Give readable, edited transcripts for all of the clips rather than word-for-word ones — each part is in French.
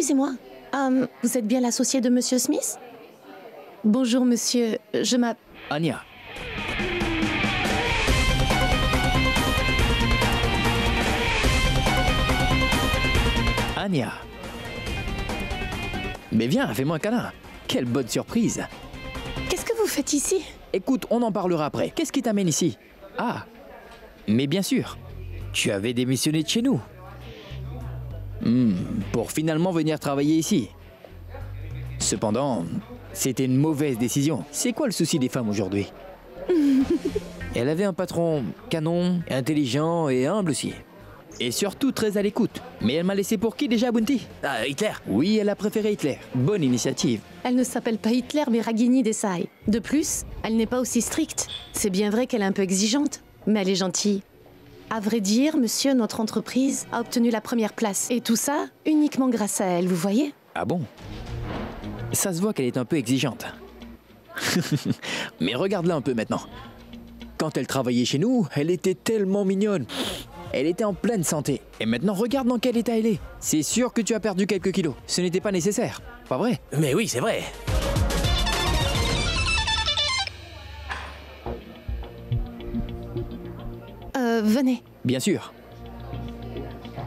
excusez-moi. Vous êtes bien l'associé de Monsieur Smith? Bonjour, monsieur. Je m'appelle... Anya. Anya. Mais viens, fais-moi un câlin. Quelle bonne surprise. Qu'est-ce que vous faites ici? Écoute, on en parlera après. Qu'est-ce qui t'amène ici? Ah, mais bien sûr. Tu avais démissionné de chez nous. Pour finalement venir travailler ici. Cependant, c'était une mauvaise décision. C'est quoi le souci des femmes aujourd'hui? Elle avait un patron canon, intelligent et humble aussi. Et surtout très à l'écoute. Mais elle m'a laissé pour qui déjà, Bounty? Ah, Hitler? Oui, elle a préféré Hitler. Bonne initiative. Elle ne s'appelle pas Hitler, mais Ragini Desai. De plus, elle n'est pas aussi stricte. C'est bien vrai qu'elle est un peu exigeante, mais elle est gentille. À vrai dire, monsieur, notre entreprise a obtenu la première place. Et tout ça, uniquement grâce à elle, vous voyez? Ah bon? Ça se voit qu'elle est un peu exigeante. Mais regarde-la un peu maintenant. Quand elle travaillait chez nous, elle était tellement mignonne. Elle était en pleine santé. Et maintenant, regarde dans quel état elle est. C'est sûr que tu as perdu quelques kilos. Ce n'était pas nécessaire. Pas vrai? Mais oui, c'est vrai. Venez. Bien sûr.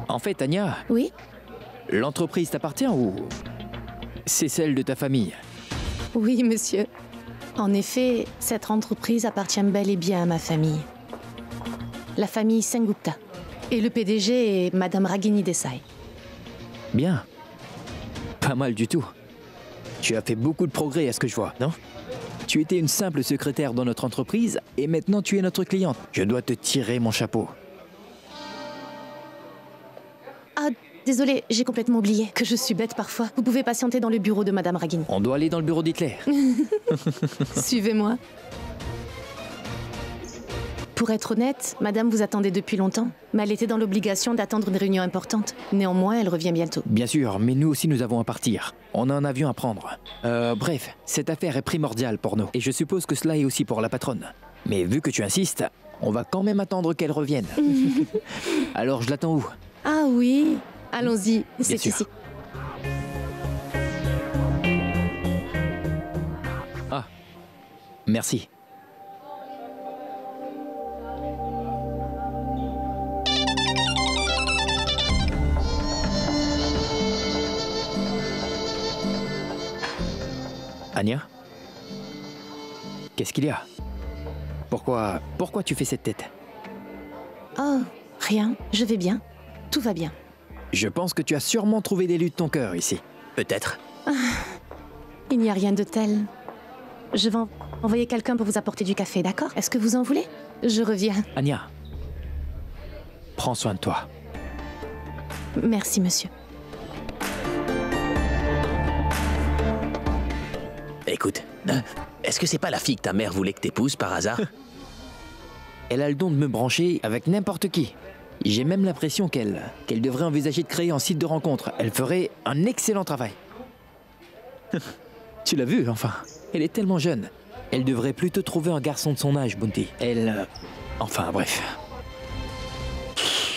En fait, Anya, Oui? l'entreprise t'appartient ou c'est celle de ta famille? Oui, monsieur. En effet, cette entreprise appartient bel et bien à ma famille. La famille Sengupta. Et le PDG est Madame Ragini Desai. Bien. Pas mal du tout. Tu as fait beaucoup de progrès à ce que je vois, non? Tu étais une simple secrétaire dans notre entreprise et maintenant tu es notre cliente. Je dois te tirer mon chapeau. Ah, désolé, j'ai complètement oublié que je suis bête parfois. Vous pouvez patienter dans le bureau de Madame Ragini. On doit aller dans le bureau d'Hitler. Suivez-moi. Pour être honnête, Madame vous attendait depuis longtemps, mais elle était dans l'obligation d'attendre une réunion importante. Néanmoins, elle revient bientôt. Bien sûr, mais nous aussi nous avons à partir. On a un avion à prendre. Bref, cette affaire est primordiale pour nous. Et je suppose que cela est aussi pour la patronne. Mais vu que tu insistes, on va quand même attendre qu'elle revienne. Alors je l'attends où? Ah oui, allons-y, c'est sûr. ici. Ah, merci. Anya? Qu'est-ce qu'il y a? Pourquoi tu fais cette tête? Oh, rien, je vais bien. Tout va bien. Je pense que tu as sûrement trouvé l'élu de ton cœur ici. Peut-être. Il n'y a rien de tel. Je vais envoyer quelqu'un pour vous apporter du café, d'accord? Est-ce que vous en voulez? Je reviens. Anya, prends soin de toi. Merci, monsieur. Écoute, est-ce que c'est pas la fille que ta mère voulait que t'épouses par hasard? Elle a le don de me brancher avec n'importe qui. J'ai même l'impression qu'elle devrait envisager de créer un site de rencontre. Elle ferait un excellent travail. Tu l'as vu, enfin. Elle est tellement jeune. Elle devrait plutôt trouver un garçon de son âge, Bounty. Enfin, bref.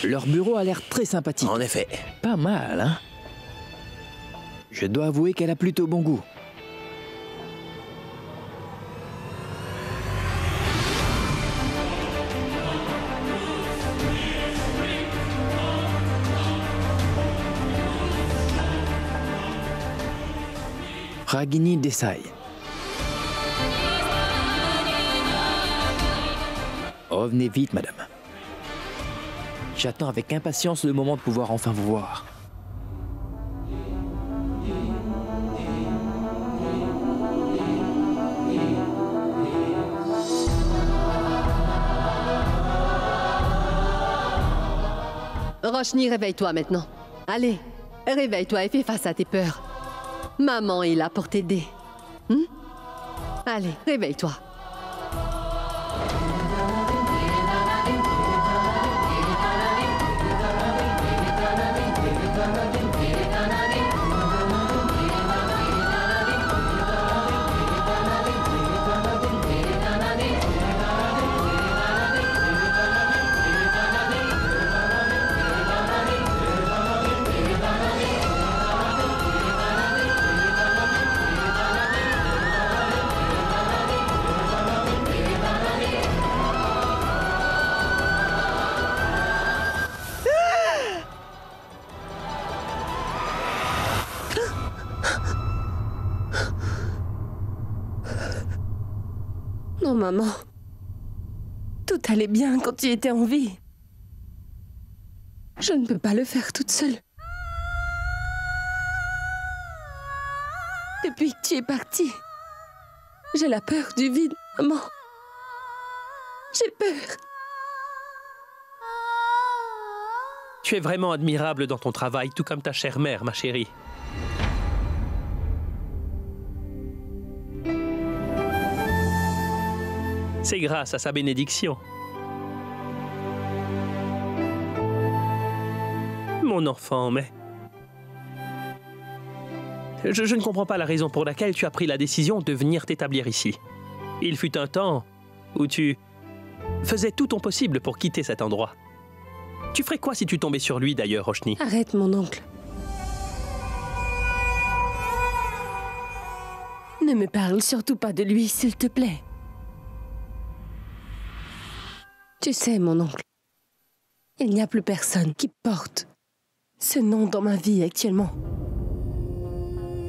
Leur bureau a l'air très sympathique. En effet. Pas mal, hein? Je dois avouer qu'elle a plutôt bon goût. Ragini Desai. Revenez vite, madame. J'attends avec impatience le moment de pouvoir enfin vous voir. Roshni, réveille-toi maintenant. Allez, réveille-toi et fais face à tes peurs. Maman est là pour t'aider. Allez, réveille-toi. maman. Tout allait bien quand tu étais en vie. Je ne peux pas le faire toute seule. Depuis que tu es partie, j'ai la peur du vide, maman. J'ai peur. Tu es vraiment admirable dans ton travail, tout comme ta chère mère, ma chérie. C'est grâce à sa bénédiction. Mon enfant, mais... Je ne comprends pas la raison pour laquelle tu as pris la décision de venir t'établir ici. Il fut un temps où tu faisais tout ton possible pour quitter cet endroit. Tu ferais quoi si tu tombais sur lui d'ailleurs, Roshni? Arrête, mon oncle. Ne me parle surtout pas de lui, s'il te plaît. Tu sais, mon oncle, il n'y a plus personne qui porte ce nom dans ma vie actuellement.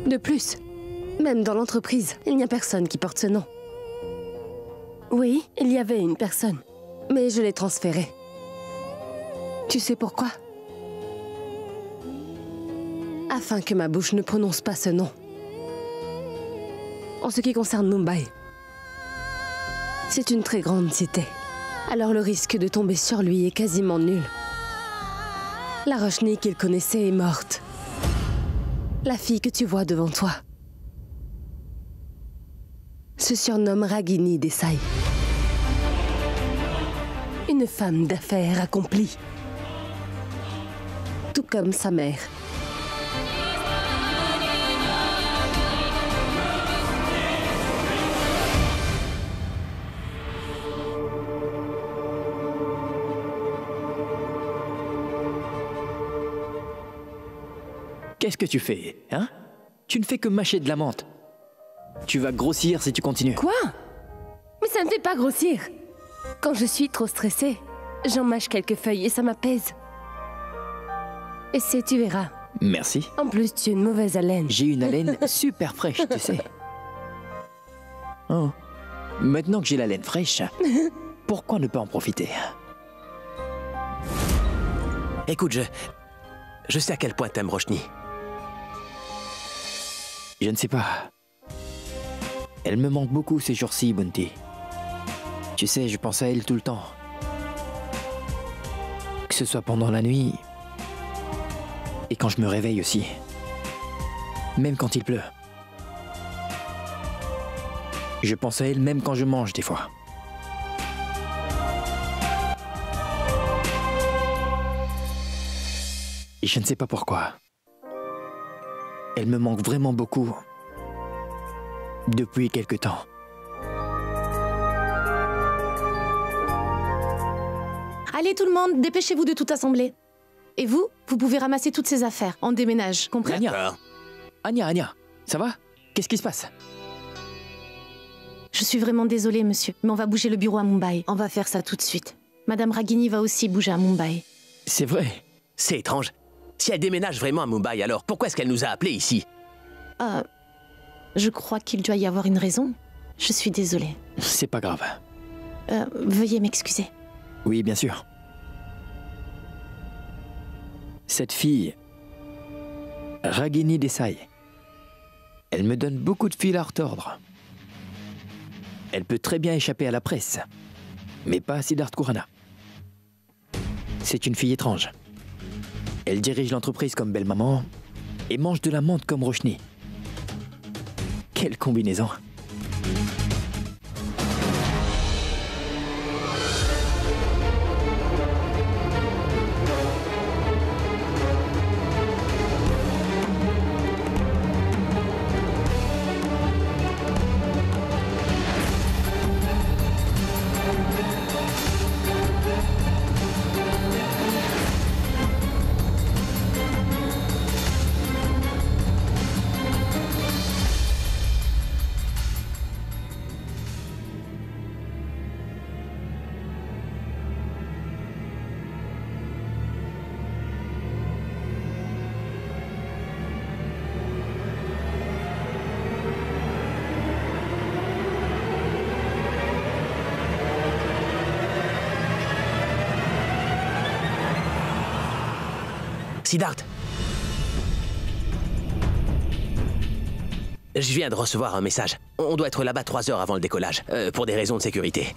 De plus, même dans l'entreprise, il n'y a personne qui porte ce nom. Oui, il y avait une personne, mais je l'ai transférée. Tu sais pourquoi? Afin que ma bouche ne prononce pas ce nom. En ce qui concerne Mumbai, c'est une très grande cité. Alors le risque de tomber sur lui est quasiment nul. La Roshni qu'il connaissait est morte. La fille que tu vois devant toi se surnomme Ragini Desai. Une femme d'affaires accomplie. Tout comme sa mère. Qu'est-ce que tu fais, hein? Tu ne fais que mâcher de la menthe. Tu vas grossir si tu continues. Quoi? Mais ça ne fait pas grossir. Quand je suis trop stressée, j'en mâche quelques feuilles et ça m'apaise. Essaie, tu verras. Merci. En plus, tu as une mauvaise haleine. J'ai une haleine super fraîche, tu sais. Oh. Maintenant que j'ai la laine fraîche, pourquoi ne pas en profiter? Écoute, je sais à quel point t'aimes Roshni. Je ne sais pas. Elle me manque beaucoup ces jours-ci, Bunty. Tu sais, je pense à elle tout le temps. Que ce soit pendant la nuit et quand je me réveille aussi. Même quand il pleut. Je pense à elle même quand je mange des fois. Et je ne sais pas pourquoi. Elle me manque vraiment beaucoup. Depuis quelque temps. Allez tout le monde, dépêchez-vous de tout assembler. Et vous, vous pouvez ramasser toutes ces affaires. On déménage, compris? Anya, Anya, ça va? Qu'est-ce qui se passe? Je suis vraiment désolée, monsieur, mais on va bouger le bureau à Mumbai. On va faire ça tout de suite. Madame Ragini va aussi bouger à Mumbai. C'est vrai. C'est étrange. Si elle déménage vraiment à Mumbai, alors pourquoi est-ce qu'elle nous a appelés ici? Je crois qu'il doit y avoir une raison. Je suis désolée. C'est pas grave. Veuillez m'excuser. Oui, bien sûr. Cette fille, Ragini Desai, elle me donne beaucoup de fil à retordre. Elle peut très bien échapper à la presse, mais pas à Siddharth Khurana. C'est une fille étrange. Elle dirige l'entreprise comme belle maman et mange de la menthe comme Roshni. Quelle combinaison! Siddharth. Je viens de recevoir un message. On doit être là-bas 3 heures avant le décollage, pour des raisons de sécurité.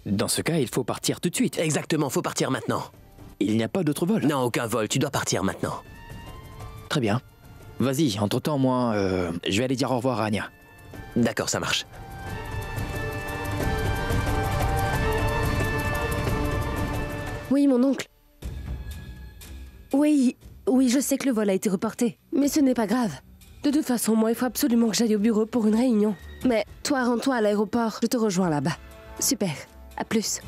Dans ce cas, il faut partir tout de suite. Exactement, faut partir maintenant. Il n'y a pas d'autre vol. Non, aucun vol, tu dois partir maintenant. Très bien. Vas-y, entre-temps, moi, je vais aller dire au revoir à Anya. D'accord, ça marche. Oui, mon oncle. Oui, je sais que le vol a été reporté, mais ce n'est pas grave. De toute façon, moi, il faut absolument que j'aille au bureau pour une réunion. Mais toi, rends-toi à l'aéroport, je te rejoins là-bas. Super, à plus.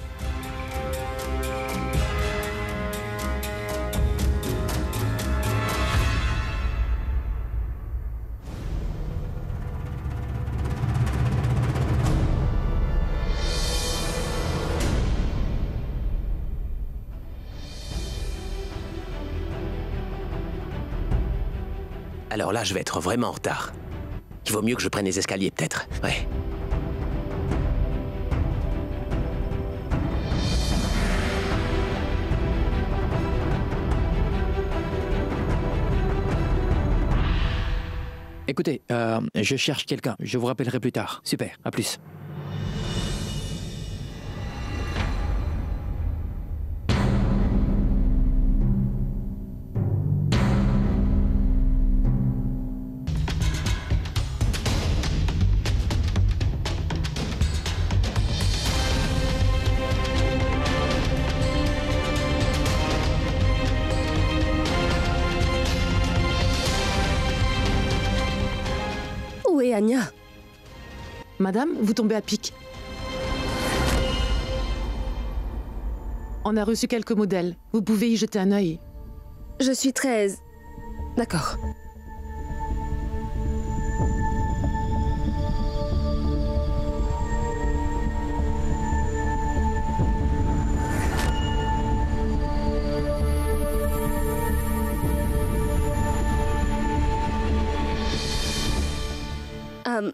Alors là, je vais être vraiment en retard. Il vaut mieux que je prenne les escaliers, peut-être. Ouais. Écoutez, je cherche quelqu'un. Je vous rappellerai plus tard. Super, à plus. Où est Anya? Madame, vous tombez à pic. On a reçu quelques modèles. Vous pouvez y jeter un œil. Je suis très... D'accord.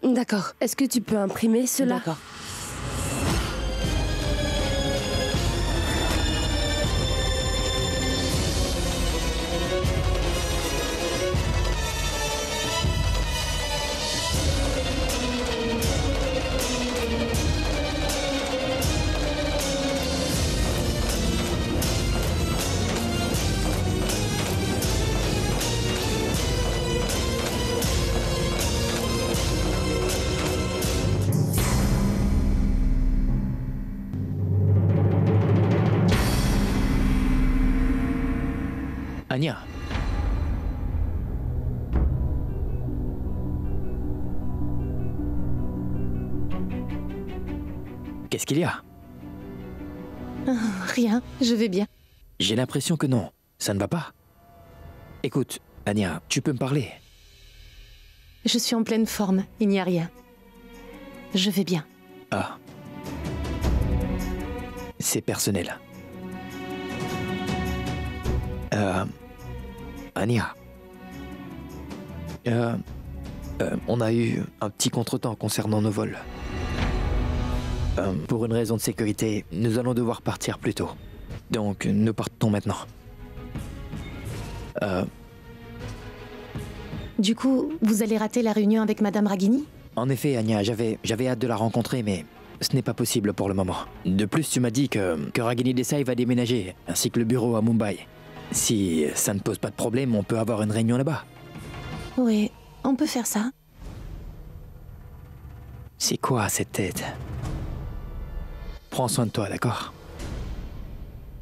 D'accord. Est-ce que tu peux imprimer cela? D'accord. Anya. Qu'est-ce qu'il y a? Rien, je vais bien. J'ai l'impression que non. Ça ne va pas. Écoute, Anya, tu peux me parler? Je suis en pleine forme, il n'y a rien. Je vais bien. Ah. C'est personnel. Anya. On a eu un petit contretemps concernant nos vols. Pour une raison de sécurité, nous allons devoir partir plus tôt. Donc, nous partons maintenant. Du coup, vous allez rater la réunion avec Madame Raghini? En effet, Anya, j'avais hâte de la rencontrer, mais ce n'est pas possible pour le moment. De plus, tu m'as dit que Raghini Desai va déménager, ainsi que le bureau à Mumbai. Si ça ne pose pas de problème, on peut avoir une réunion là-bas. Oui, on peut faire ça. C'est quoi cette tête? Prends soin de toi, d'accord?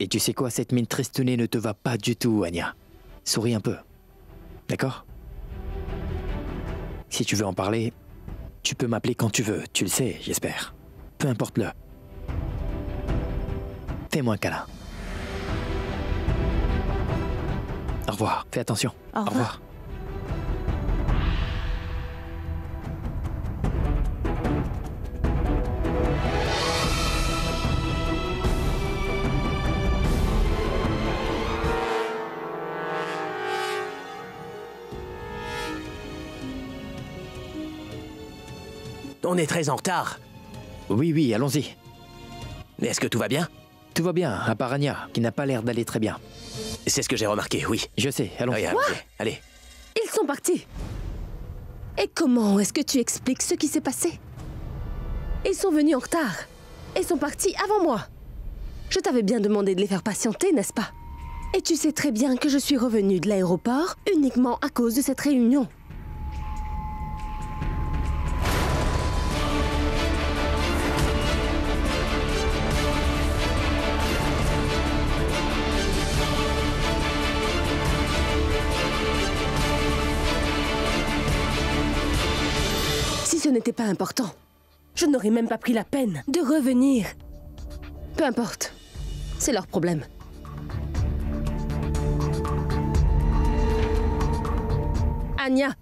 Et tu sais quoi, cette mine tristounée ne te va pas du tout, Anya. Souris un peu. D'accord? Si tu veux en parler, tu peux m'appeler quand tu veux, tu le sais, j'espère. Peu importe le. Fais-moi un câlin. Au revoir, fais attention. Au revoir. On est très en retard. Oui, oui, allons-y. Est-ce que tout va bien? Tout va bien, à part Anya, qui n'a pas l'air d'aller très bien. C'est ce que j'ai remarqué, oui. Je sais, allons-y. Oui, allez, allez. Ils sont partis. Et comment est-ce que tu expliques ce qui s'est passé? Ils sont venus en retard. Et sont partis avant moi. Je t'avais bien demandé de les faire patienter, n'est-ce pas? Et tu sais très bien que je suis revenue de l'aéroport uniquement à cause de cette réunion. Si ce n'était pas important, je n'aurais même pas pris la peine de revenir. Peu importe, c'est leur problème. Anya,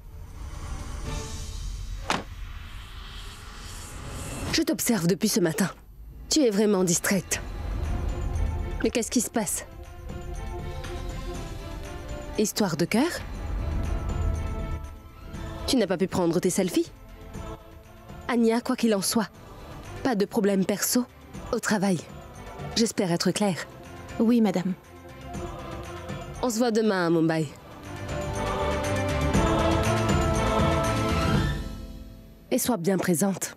je t'observe depuis ce matin. Tu es vraiment distraite. Mais qu'est-ce qui se passe? Histoire de cœur? Tu n'as pas pu prendre tes selfies? Anya, quoi qu'il en soit, pas de problème perso au travail. J'espère être claire. Oui, madame. On se voit demain à Mumbai. Et sois bien présente.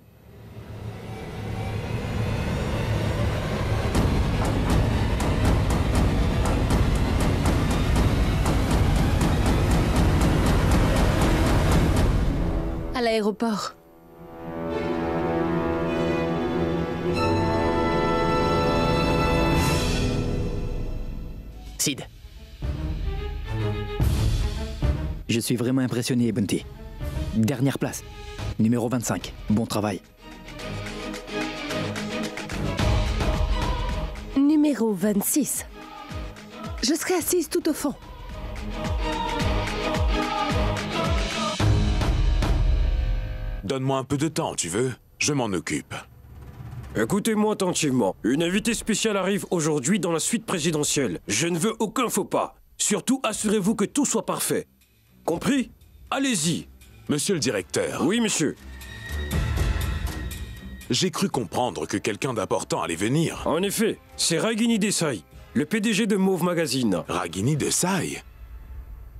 À l'aéroport. Sid. Je suis vraiment impressionné, Bunty. Dernière place. Numéro 25. Bon travail. Numéro 26. Je serai assise tout au fond. Donne-moi un peu de temps, tu veux? Je m'en occupe. Écoutez-moi attentivement. Une invitée spéciale arrive aujourd'hui dans la suite présidentielle. Je ne veux aucun faux pas. Surtout, assurez-vous que tout soit parfait. Compris? Allez-y. Monsieur le directeur. Oui, monsieur. J'ai cru comprendre que quelqu'un d'important allait venir. En effet, c'est Ragini Desai, le PDG de Mauve Magazine. Ragini Desai?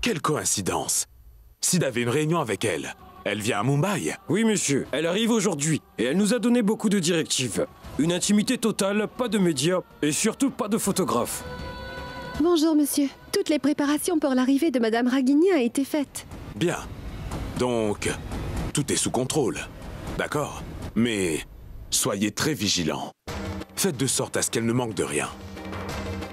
Quelle coïncidence. Sid avait une réunion avec elle. Elle vient à Mumbai. Oui, monsieur. Elle arrive aujourd'hui et elle nous a donné beaucoup de directives. Une intimité totale, pas de médias et surtout pas de photographes. Bonjour, monsieur. Toutes les préparations pour l'arrivée de Madame Ragini a été faites. Bien. Donc, tout est sous contrôle. D'accord? Mais soyez très vigilants. Faites de sorte à ce qu'elle ne manque de rien.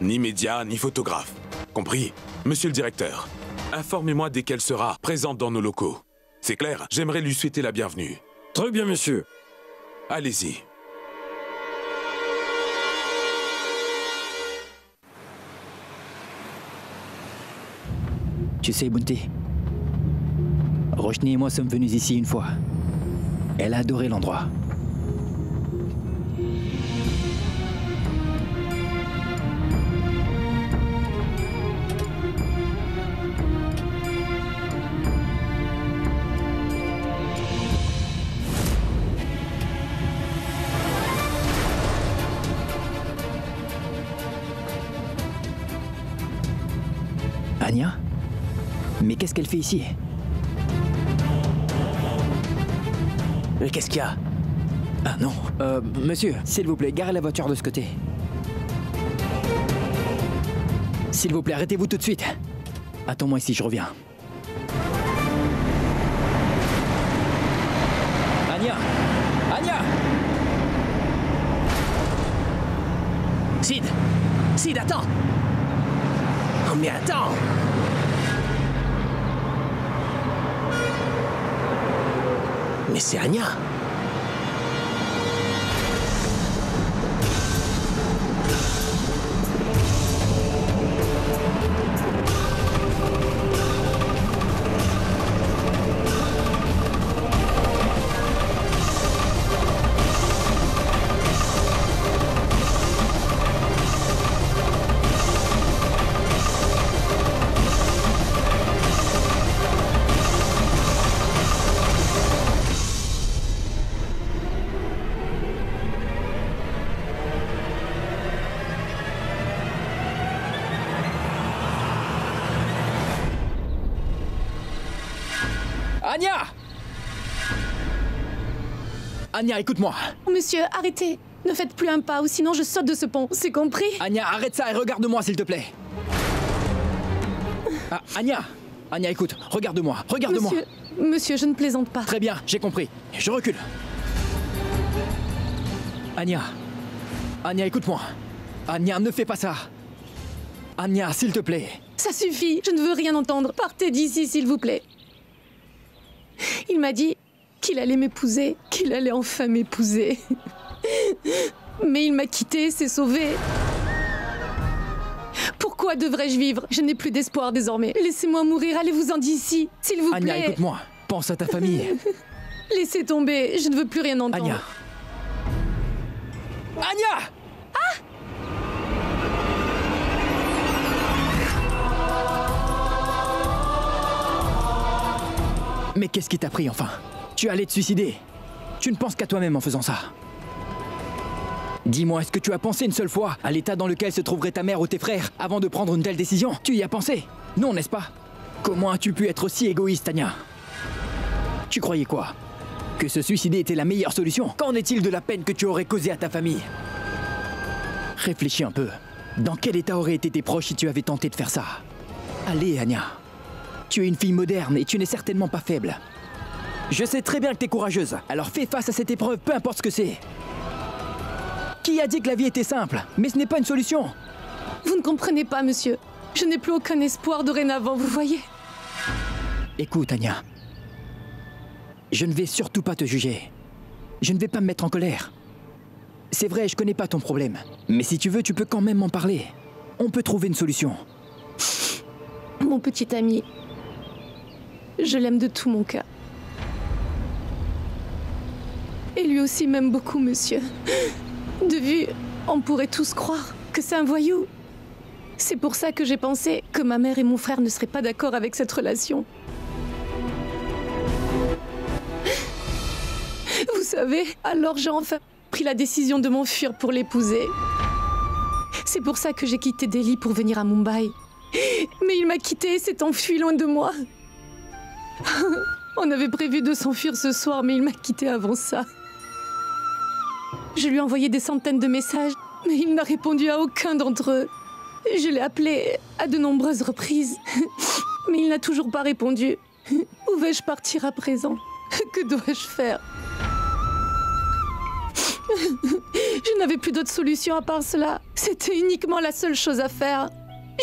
Ni médias, ni photographes. Compris? Monsieur le directeur, informez-moi dès qu'elle sera présente dans nos locaux. C'est clair? J'aimerais lui souhaiter la bienvenue. Très bien, monsieur. Allez-y. Tu sais, Bunty, Roshni et moi sommes venus ici une fois. Elle a adoré l'endroit. Anya? Mais qu'est-ce qu'elle fait ici? Mais qu'est-ce qu'il y a? Ah non. Monsieur, s'il vous plaît, garez la voiture de ce côté. S'il vous plaît, arrêtez-vous tout de suite. Attends-moi ici, je reviens. Anya! Anya! Sid! Sid, attends! Oh, mais attends! Mais c'est Anya! Anya! Anya, écoute-moi. Monsieur, arrêtez. Ne faites plus un pas ou sinon je saute de ce pont. C'est compris? Anya, arrête ça et regarde-moi, s'il te plaît. Ah, Anya! Anya, écoute, regarde-moi, regarde-moi. Monsieur, je ne plaisante pas. Très bien, j'ai compris. Je recule. Anya. Anya, écoute-moi. Anya, ne fais pas ça. Anya, s'il te plaît. Ça suffit, je ne veux rien entendre. Partez d'ici, s'il vous plaît. Il m'a dit qu'il allait m'épouser, qu'il allait enfin m'épouser. Mais il m'a quitté, s'est sauvé. Pourquoi devrais-je vivre? Je n'ai plus d'espoir désormais. Laissez-moi mourir, allez-vous-en d'ici, s'il vous plaît. Anya, écoute-moi. Pense à ta famille. Laissez tomber, je ne veux plus rien entendre. Anya. Anya! Mais qu'est-ce qui t'a pris enfin? Tu allais te suicider. Tu ne penses qu'à toi-même en faisant ça. Dis-moi, est-ce que tu as pensé une seule fois à l'état dans lequel se trouverait ta mère ou tes frères avant de prendre une telle décision? Tu y as pensé? Non, n'est-ce pas? Comment as-tu pu être aussi égoïste, Anya? Tu croyais quoi? Que se suicider était la meilleure solution? Qu'en est-il de la peine que tu aurais causée à ta famille? Réfléchis un peu. Dans quel état auraient été tes proches si tu avais tenté de faire ça? Allez, Anya. Tu es une fille moderne et tu n'es certainement pas faible. Je sais très bien que t'es courageuse, alors fais face à cette épreuve, peu importe ce que c'est. Qui a dit que la vie était simple? Mais ce n'est pas une solution. Vous ne comprenez pas, monsieur. Je n'ai plus aucun espoir dorénavant, vous voyez? Écoute, Anya. Je ne vais surtout pas te juger. Je ne vais pas me mettre en colère. C'est vrai, je connais pas ton problème. Mais si tu veux, tu peux quand même m'en parler. On peut trouver une solution. Mon petit ami, je l'aime de tout mon cœur. Et lui aussi m'aime beaucoup, monsieur. De vue, on pourrait tous croire que c'est un voyou. C'est pour ça que j'ai pensé que ma mère et mon frère ne seraient pas d'accord avec cette relation. Vous savez, alors j'ai enfin pris la décision de m'enfuir pour l'épouser. C'est pour ça que j'ai quitté Delhi pour venir à Mumbai. Mais il m'a quitté et s'est enfui loin de moi. On avait prévu de s'enfuir ce soir, mais il m'a quitté avant ça. Je lui ai envoyé des centaines de messages, mais il n'a répondu à aucun d'entre eux. Je l'ai appelé à de nombreuses reprises, mais il n'a toujours pas répondu. Où vais-je partir à présent? Que dois-je faire? Je n'avais plus d'autre solution à part cela. C'était uniquement la seule chose à faire.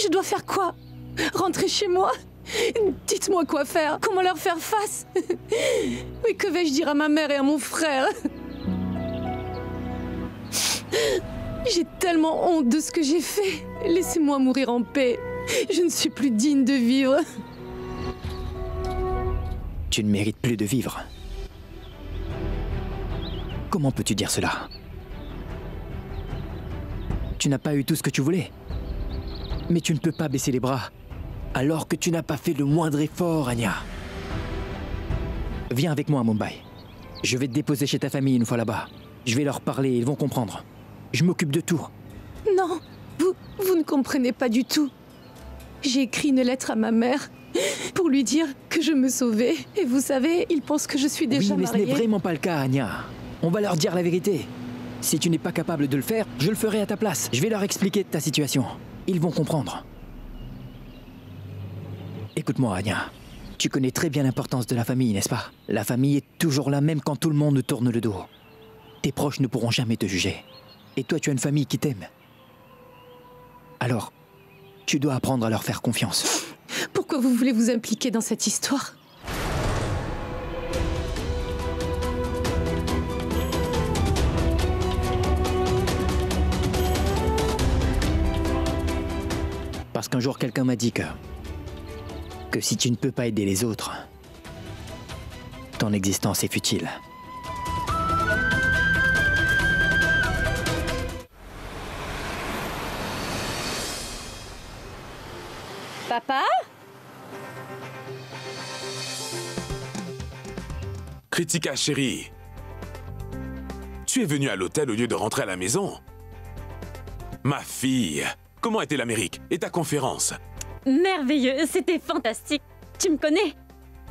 Je dois faire quoi? Rentrer chez moi? Dites-moi quoi faire. Comment leur faire face? Mais que vais-je dire à ma mère et à mon frère? J'ai tellement honte de ce que j'ai fait. Laissez-moi mourir en paix. Je ne suis plus digne de vivre. Tu ne mérites plus de vivre. Comment peux-tu dire cela? Tu n'as pas eu tout ce que tu voulais. Mais tu ne peux pas baisser les bras, alors que tu n'as pas fait le moindre effort, Anya. Viens avec moi à Mumbai. Je vais te déposer chez ta famille une fois là-bas. Je vais leur parler, ils vont comprendre. Je m'occupe de tout. Non, vous ne comprenez pas du tout. J'ai écrit une lettre à ma mère pour lui dire que je me sauvais. Et vous savez, ils pensent que je suis déjà mariée. Oui, mais ce n'est vraiment pas le cas, Anya. On va leur dire la vérité. Si tu n'es pas capable de le faire, je le ferai à ta place. Je vais leur expliquer ta situation. Ils vont comprendre. Écoute-moi, Anya. Tu connais très bien l'importance de la famille, n'est-ce pas? La famille est toujours là même quand tout le monde nous tourne le dos. Tes proches ne pourront jamais te juger. Et toi, tu as une famille qui t'aime. Alors, tu dois apprendre à leur faire confiance. Pourquoi vous voulez vous impliquer dans cette histoire? Parce qu'un jour, quelqu'un m'a dit que si tu ne peux pas aider les autres, ton existence est futile. Papa? Kritika, chérie. Tu es venue à l'hôtel au lieu de rentrer à la maison? Ma fille, comment était l'Amérique et ta conférence? Merveilleux, c'était fantastique. Tu me connais?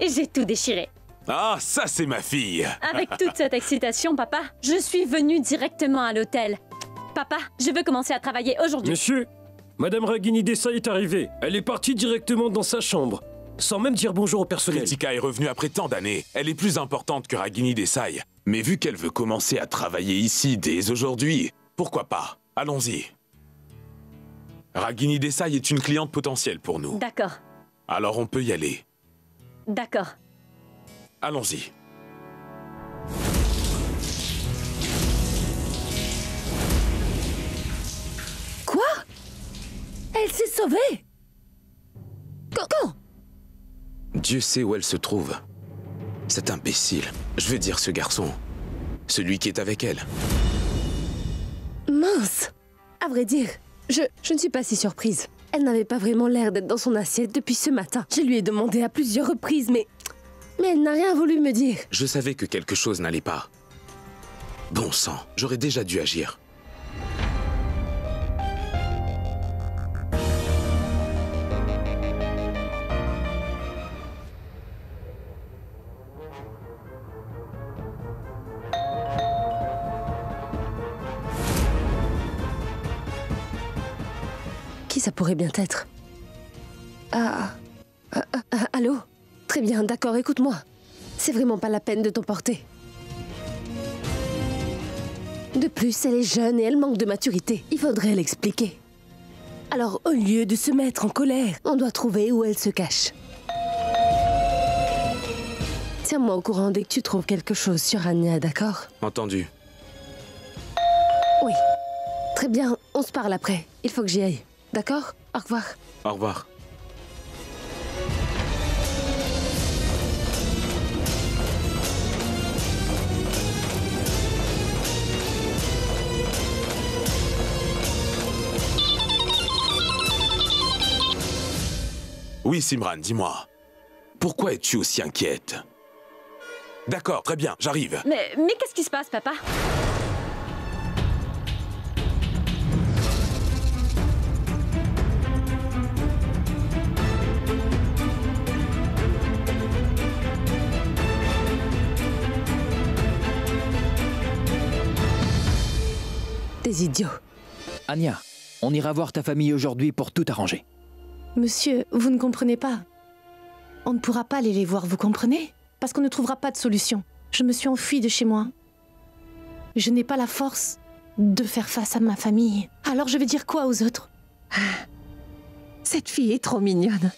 J'ai tout déchiré. Ah, ça c'est ma fille. Avec toute cette excitation, papa, je suis venue directement à l'hôtel. Papa, je veux commencer à travailler aujourd'hui. Monsieur, Madame Ragini Desai est arrivée. Elle est partie directement dans sa chambre, sans même dire bonjour au personnel. Kritika est revenue après tant d'années. Elle est plus importante que Ragini Desai. Mais vu qu'elle veut commencer à travailler ici dès aujourd'hui, pourquoi pas? Allons-y. Ragini Desai est une cliente potentielle pour nous. D'accord, Alors on peut y aller. d'accord. Allons-y. Quoi? Elle s'est sauvée? Quand? Dieu sait où elle se trouve. Cet imbécile, je veux dire ce garçon. Celui qui est avec elle. Mince! À vrai dire, je ne suis pas si surprise. Elle n'avait pas vraiment l'air d'être dans son assiette depuis ce matin. Je lui ai demandé à plusieurs reprises, mais elle n'a rien voulu me dire. Je savais que quelque chose n'allait pas. Bon sang, j'aurais déjà dû agir. Qui ça pourrait bien être? Allô? Très bien, d'accord, écoute-moi. C'est vraiment pas la peine de t'emporter. De plus, elle est jeune et elle manque de maturité. Il faudrait l'expliquer. Alors, au lieu de se mettre en colère, on doit trouver où elle se cache. Tiens-moi au courant dès que tu trouves quelque chose sur Anya, d'accord? Entendu. Oui. Très bien, on se parle après. Il faut que j'y aille. D'accord? Au revoir. Au revoir. Oui, Simran, dis-moi. Pourquoi es-tu aussi inquiète? D'accord, très bien, j'arrive. Mais qu'est-ce qui se passe, papa? Des idiots. Anya, on ira voir ta famille aujourd'hui pour tout arranger. Monsieur, vous ne comprenez pas. On ne pourra pas aller les voir, vous comprenez? Parce qu'on ne trouvera pas de solution. Je me suis enfuie de chez moi. Je n'ai pas la force de faire face à ma famille. Alors je vais dire quoi aux autres? Cette fille est trop mignonne.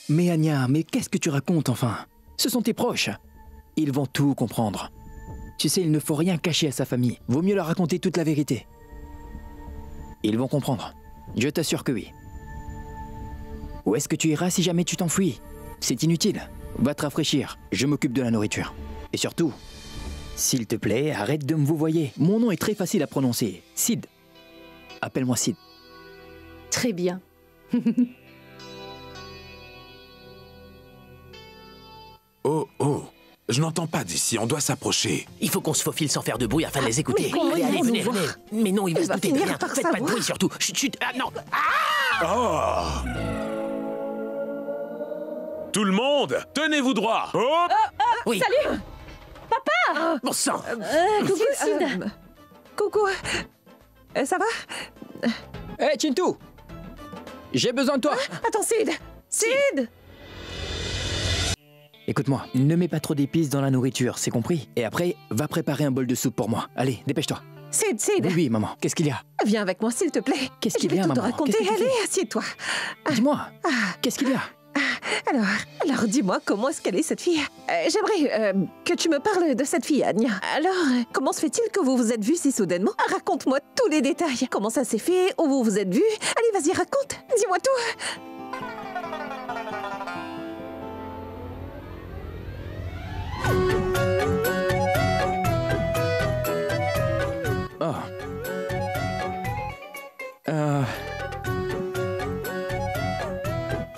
Mais Anya, mais qu'est-ce que tu racontes enfin? Ce sont tes proches. Ils vont tout comprendre. Tu sais, il ne faut rien cacher à sa famille. Vaut mieux leur raconter toute la vérité. Ils vont comprendre. Je t'assure que oui. Où est-ce que tu iras si jamais tu t'enfuis? C'est inutile. Va te rafraîchir. Je m'occupe de la nourriture. Et surtout, s'il te plaît, arrête de me vouvoyer. Mon nom est très facile à prononcer. Sid. Appelle-moi Sid. Très bien. Oh, oh. Je n'entends pas d'ici, on doit s'approcher. Il faut qu'on se faufile sans faire de bruit afin de les écouter. comment Allez, ils allez, vont venez, nous venez. voir? Mais non, il va Il se va douter de finir rien. par Faites pas de savoir. bruit surtout. Chut, chut. Ah non. Oh! Tout le monde, tenez-vous droit. Hop! Oui. Salut! Bon sang. Coucou, Sid! Coucou. Ça va? Hé, Chintu! J'ai besoin de toi. Attends, Sid. Sid. Écoute-moi, ne mets pas trop d'épices dans la nourriture, c'est compris? Et après, va préparer un bol de soupe pour moi. Allez, dépêche-toi. Sid. Oui, oui, maman. Qu'est-ce qu'il y a? Viens avec moi, s'il te plaît. Qu'est-ce qu'il Je y vais a, tout te maman? raconter. Qu'est-ce que tu Allez, fais? assieds-toi. Dis-moi. Qu'est-ce qu'il y a? Alors, dis-moi, comment est-ce qu'elle est, cette fille? J'aimerais que tu me parles de cette fille, Anya. Alors, comment se fait-il que vous vous êtes vus si soudainement? Raconte-moi tous les détails. Comment ça s'est fait? Où vous vous êtes vus? Allez, vas-y, raconte. Dis-moi tout. Oh.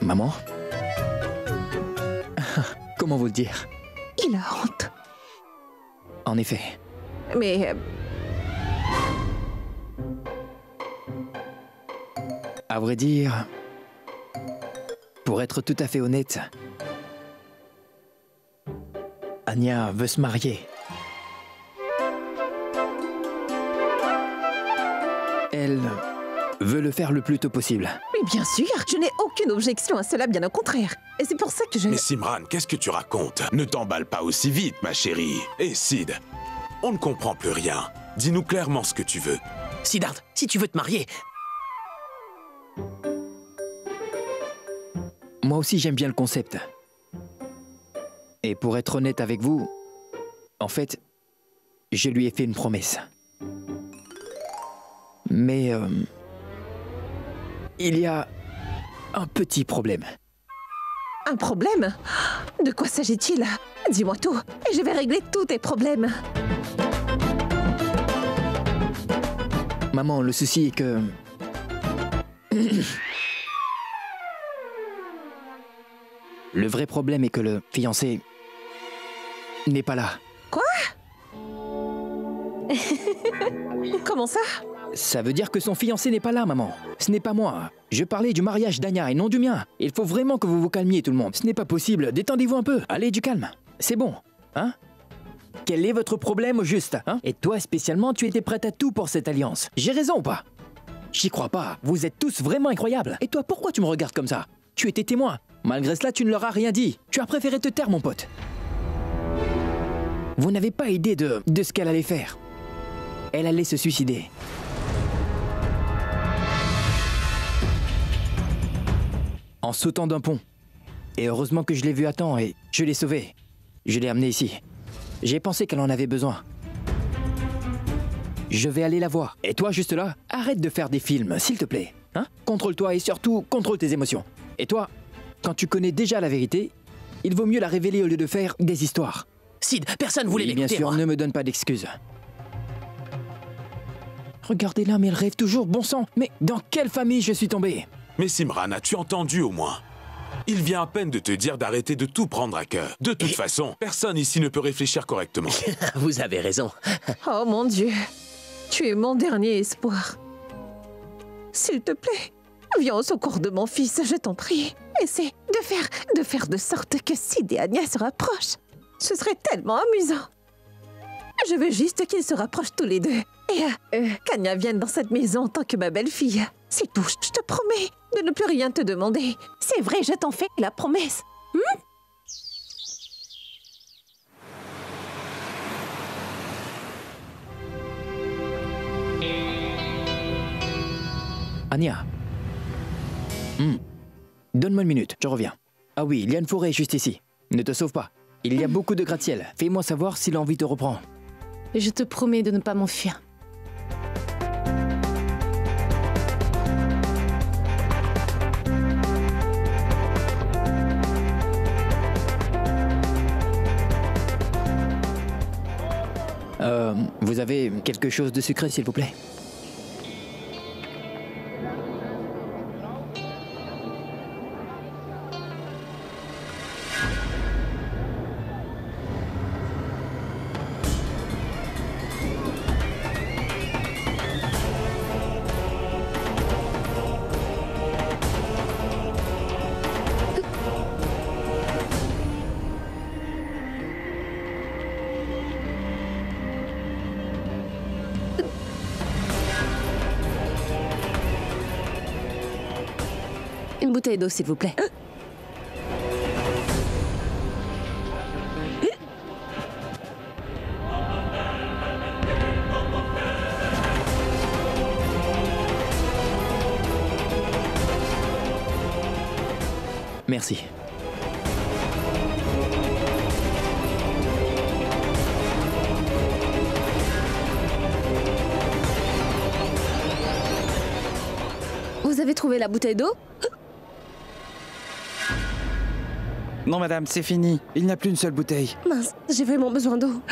Maman? Comment vous le dire? Il a honte. En effet. Mais À vrai dire, pour être tout à fait honnête, Anya veut se marier. Elle veut le faire le plus tôt possible. Oui, bien sûr, je n'ai aucune objection à cela, bien au contraire. Et c'est pour ça que je... Mais Simran, qu'est-ce que tu racontes? Ne t'emballe pas aussi vite, ma chérie. Et Sid, on ne comprend plus rien. Dis-nous clairement ce que tu veux. Siddharth, si tu veux te marier... Moi aussi, j'aime bien le concept. Et pour être honnête avec vous, en fait, je lui ai fait une promesse. Mais il y a un petit problème. Un problème? De quoi s'agit-il? Dis-moi tout, et je vais régler tous tes problèmes. Maman, le souci est que... Le vrai problème est que le fiancé n'est pas là. Quoi? Comment ça? Ça veut dire que son fiancé n'est pas là, maman. Ce n'est pas moi. Je parlais du mariage d'Anya et non du mien. Il faut vraiment que vous vous calmiez, tout le monde. Ce n'est pas possible. Détendez-vous un peu. Allez, du calme. C'est bon. Hein? Quel est votre problème au juste, hein? Et toi, spécialement, tu étais prête à tout pour cette alliance. J'ai raison ou pas? J'y crois pas. Vous êtes tous vraiment incroyables. Et toi, pourquoi tu me regardes comme ça? Tu étais témoin. Malgré cela, tu ne leur as rien dit. Tu as préféré te taire, mon pote. Vous n'avez pas idée de ce qu'elle allait faire. Elle allait se suicider. En sautant d'un pont. Et heureusement que je l'ai vue à temps et je l'ai sauvée. Je l'ai amenée ici. J'ai pensé qu'elle en avait besoin. Je vais aller la voir. Et toi, juste là, arrête de faire des films, s'il te plaît. Hein? Contrôle-toi et surtout, contrôle tes émotions. Et toi, quand tu connais déjà la vérité, il vaut mieux la révéler au lieu de faire des histoires. Sid, personne voulait l'écouter, bien sûr, moi. ne me donne pas d'excuses. Regardez-la, mais elle rêve toujours, bon sang. Mais dans quelle famille je suis tombé? Mais Simran, as-tu entendu au moins? Il vient à peine de te dire d'arrêter de tout prendre à cœur. De toute façon, personne ici ne peut réfléchir correctement. Vous avez raison. Oh mon Dieu, tu es mon dernier espoir. S'il te plaît, viens au secours de mon fils, je t'en prie. Essaie de faire de sorte que Sid et Anya se rapprochent. Ce serait tellement amusant. Je veux juste qu'ils se rapprochent tous les deux. Et qu'Anya vienne dans cette maison en tant que ma belle-fille. C'est tout, je te promets de ne plus rien te demander. C'est vrai, je t'en fais la promesse. Anya. Donne-moi une minute, je reviens. Ah oui, il y a une forêt juste ici. Ne te sauve pas. Il y a beaucoup de gratte-ciel. Fais-moi savoir si l'envie te reprend. Je te promets de ne pas m'enfuir. Vous avez quelque chose de sucré, s'il vous plaît? Une bouteille d'eau, s'il vous plaît. Merci. Vous avez trouvé la bouteille d'eau? Non, madame, c'est fini. Il n'y a plus une seule bouteille. Mince, j'ai vraiment besoin d'eau.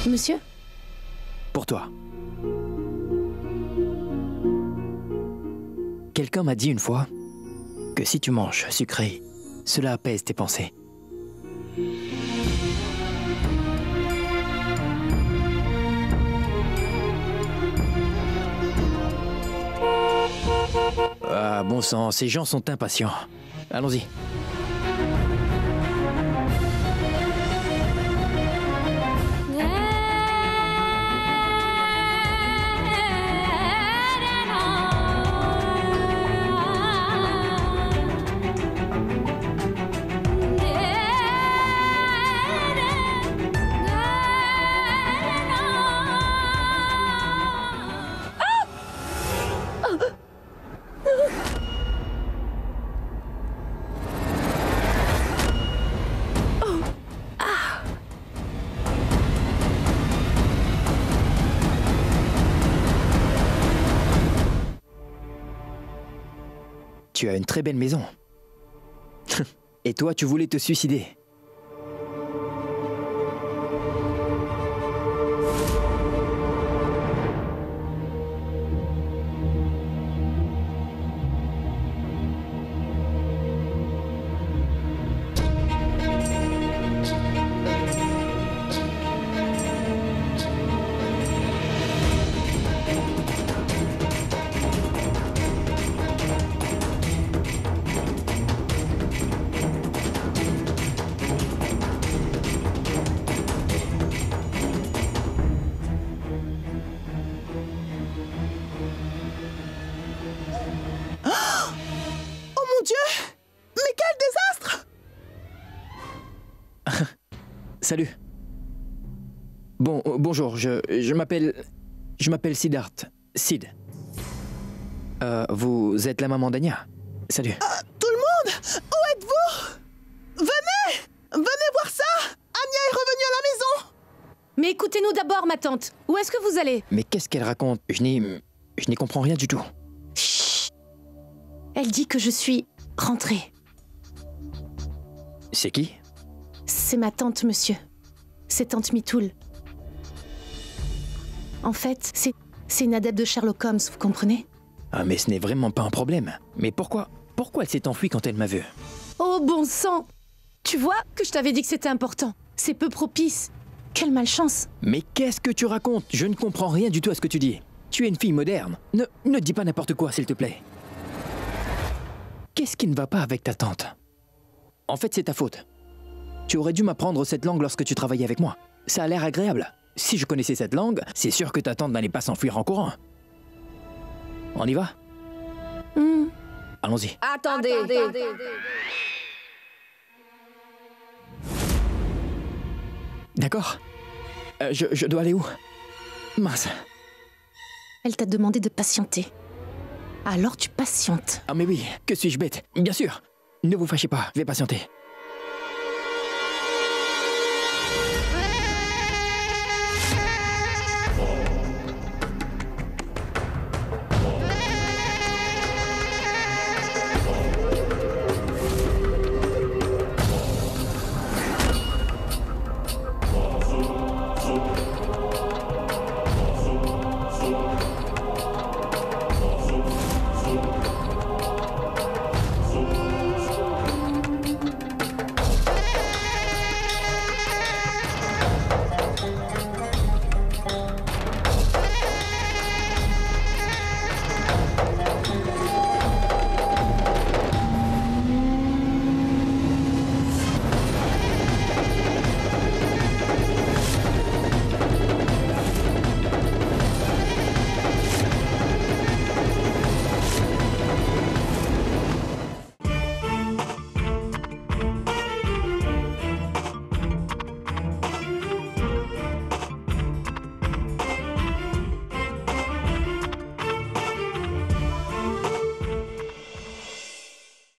Monsieur? Pour toi. Quelqu'un m'a dit une fois que si tu manges sucré, cela apaise tes pensées. Ah, bon sang, ces gens sont impatients. Allons-y. Tu as une très belle maison. Et toi, tu voulais te suicider. Salut. Bonjour, je m'appelle Siddharth. Sid. Vous êtes la maman d'Anya? Salut. Tout le monde! Où êtes-vous? Venez! Venez voir ça! Anya est revenue à la maison! Mais écoutez-nous d'abord, ma tante. Où est-ce que vous allez? Mais qu'est-ce qu'elle raconte? Je n'y comprends rien du tout. Chut. Elle dit que je suis rentrée. C'est qui? C'est ma tante, monsieur. C'est tante Mitoul. En fait, c'est une adepte de Sherlock Holmes, vous comprenez? Ah, mais ce n'est vraiment pas un problème. Mais pourquoi elle s'est enfuie quand elle m'a vu? Oh, bon sang! Tu vois que je t'avais dit que c'était important. C'est peu propice. Quelle malchance! Mais qu'est-ce que tu racontes? Je ne comprends rien du tout à ce que tu dis. Tu es une fille moderne. Ne dis pas n'importe quoi, s'il te plaît. Qu'est-ce qui ne va pas avec ta tante? En fait, c'est ta faute. Tu aurais dû m'apprendre cette langue lorsque tu travaillais avec moi. Ça a l'air agréable. Si je connaissais cette langue, c'est sûr que ta tante n'allait pas s'enfuir en courant. On y va? Allons-y. Attendez. D'accord. Je dois aller où? Mince. Elle t'a demandé de patienter. Alors tu patientes. Ah mais oui, que suis-je bête? Bien sûr. Ne vous fâchez pas, je vais patienter.